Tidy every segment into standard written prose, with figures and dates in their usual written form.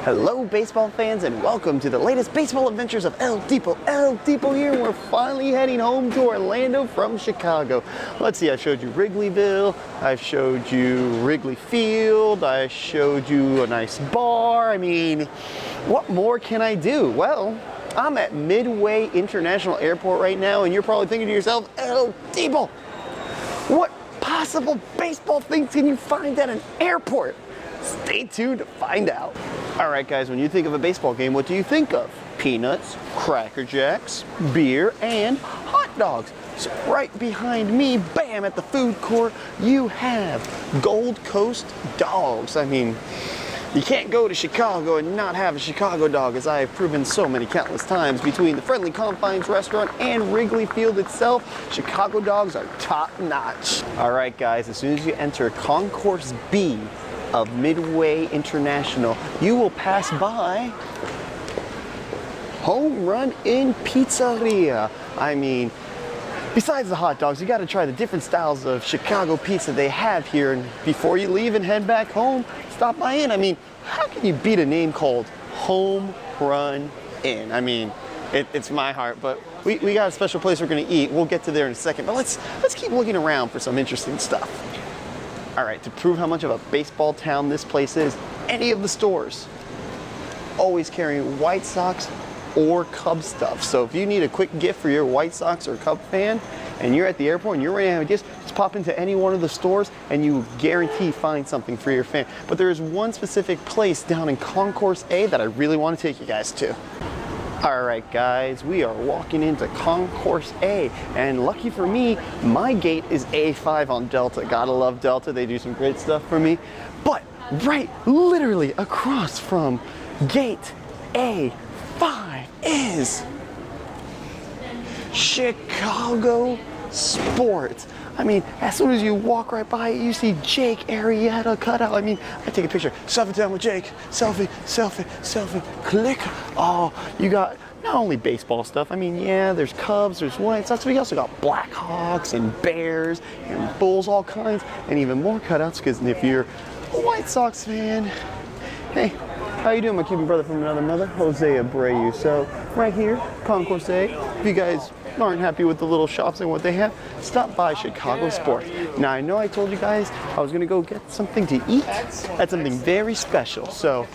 Hello baseball fans and welcome to the latest baseball adventures of El Tipo. El Tipo here, we're finally heading home to Orlando from Chicago. Let's see, I showed you Wrigleyville, I showed you Wrigley Field, I showed you a nice bar. I mean, what more can I do? Well, I'm at Midway International Airport right now and you're probably thinking to yourself, El Tipo, what possible baseball things can you find at an airport? Stay tuned to find out. All right, guys, when you think of a baseball game, what do you think of? Peanuts, Cracker Jacks, beer, and hot dogs. So right behind me, bam, at the food court, you have Gold Coast dogs. I mean, you can't go to Chicago and not have a Chicago dog, as I have proven so many countless times. Between the Friendly Confines restaurant and Wrigley Field itself, Chicago dogs are top notch. All right, guys, as soon as you enter Concourse B of Midway International, you will pass by Home Run Inn Pizzeria. I mean, besides the hot dogs, you got to try the different styles of Chicago pizza they have here. And before you leave and head back home, stop by in. I mean, how can you beat a name called Home Run Inn? I mean, it's my heart, but we got a special place we're going to eat. We'll get to there in a second, but let's keep looking around for some interesting stuff. All right, to prove how much of a baseball town this place is, any of the stores always carrying White Sox or Cubs stuff. So if you need a quick gift for your White Sox or Cub fan and you're at the airport and you're ready to have a gift, just pop into any one of the stores and you guarantee find something for your fan. But there is one specific place down in Concourse A that I really want to take you guys to. All right, guys, we are walking into Concourse A, and lucky for me, my gate is A5 on Delta. Gotta love Delta, they do some great stuff for me. But right, literally across from gate A5 is Chicago Sports. I mean, as soon as you walk right by it, you see Jake Arrieta cut out. I mean, I take a picture, selfie time with Jake, selfie, selfie, selfie, click. Oh, you got not only baseball stuff. I mean, yeah, there's Cubs, there's White Sox, but you also got Blackhawks and Bears and Bulls, all kinds, and even more cutouts, because if you're a White Sox fan, hey, how you doing, my Cuban brother from another mother? Jose Abreu. So, right here, Concourse A, if you guys aren't happy with the little shops and what they have, stop by Chicago Sports. Now, I know I told you guys I was gonna go get something to eat. That's something very special. So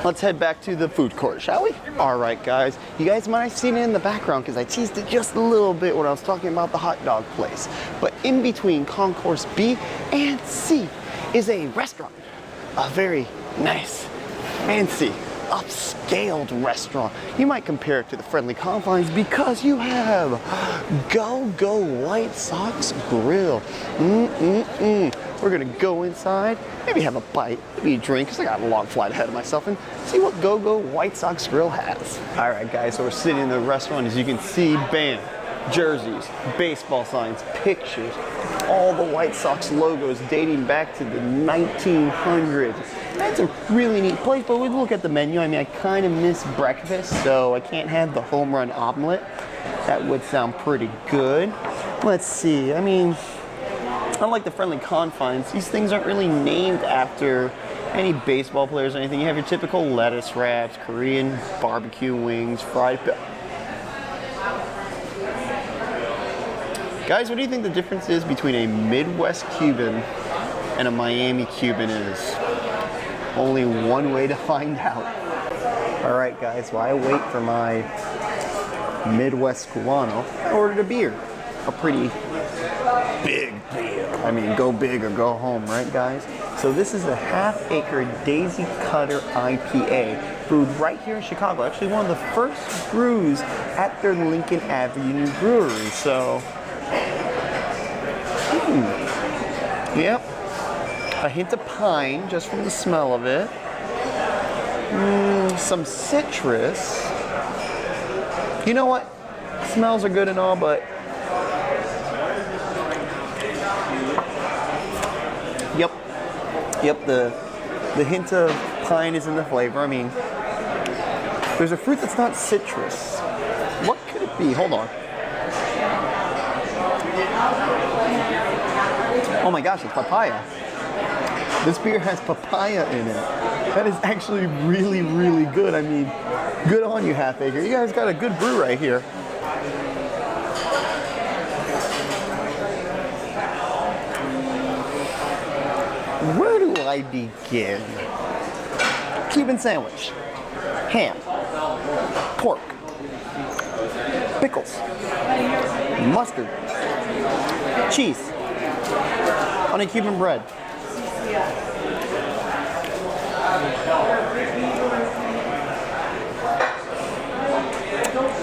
let's head back to the food court, shall we? All right, guys. You guys might have seen it in the background because I teased it just a little bit when I was talking about the hot dog place. But in between Concourse B and C is a restaurant. A very nice, fancy, upscaled restaurant. You might compare it to the Friendly Confines because you have Go White Sox Grill. We're gonna go inside, maybe have a bite, maybe a drink, because I got a long flight ahead of myself, and see what Go White Sox Grill has. All right, guys, so we're sitting in the restaurant. As you can see, bam, jerseys, baseball signs, pictures, all the White Sox logos dating back to the 1900s. That's a really neat place, but we look at the menu. I mean, I kind of miss breakfast, so I can't have the home run omelet. That would sound pretty good. Let's see, I mean, unlike the Friendly Confines, these things aren't really named after any baseball players or anything. You have your typical lettuce wraps, Korean barbecue wings, fried. Guys, what do you think the difference is between a Midwest Cuban and a Miami Cuban is? Only one way to find out. All right, guys, while I wait for my Midwest Cubano, I ordered a beer. A pretty big beer. I mean, go big or go home, right, guys? So this is a Half Acre Daisy Cutter IPA, brewed right here in Chicago. Actually, one of the first brews at their Lincoln Avenue brewery. So, yep. A hint of pine, just from the smell of it. Some citrus. You know what? Smells are good and all, but Yep, the hint of pine is in the flavor. I mean, there's a fruit that's not citrus. What could it be? Hold on. Oh my gosh, it's papaya. This beer has papaya in it. That is actually really, really good. I mean, good on you, Half Acre. You guys got a good brew right here. Where do I begin? Cuban sandwich, ham, pork, pickles, mustard, cheese, on a Cuban bread.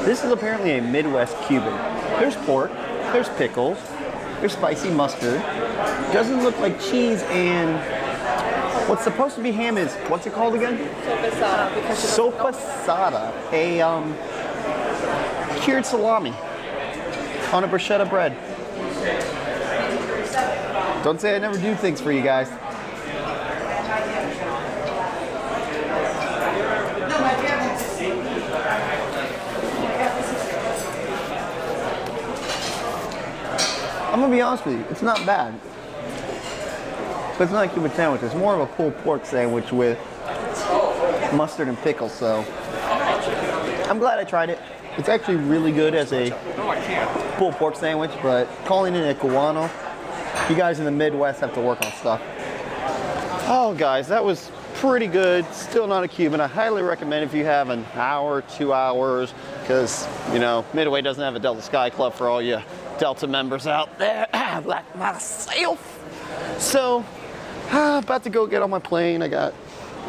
This is apparently a Midwest Cuban. There's pork, there's pickles, there's spicy mustard. Doesn't look like cheese, and what's supposed to be ham is, what's it called again? Sopasada, a cured salami on a bruschetta bread. Don't say I never do things for you guys. I'm gonna be honest with you, it's not bad. But it's not a Cuban sandwich, it's more of a pulled pork sandwich with mustard and pickles, so I'm glad I tried it. It's actually really good as a pulled pork sandwich, but calling it a Cubano, you guys in the Midwest have to work on stuff. Oh guys, that was pretty good. Still not a Cuban. I highly recommend if you have an hour, 2 hours, because, you know, Midway doesn't have a Delta Sky Club for all you Delta members out there, like myself. So, about to go get on my plane. I got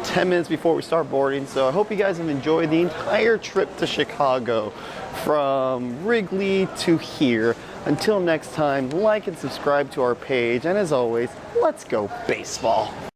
10 minutes before we start boarding, so I hope you guys have enjoyed the entire trip to Chicago from Wrigley to here. Until next time, like and subscribe to our page, and as always, let's go baseball.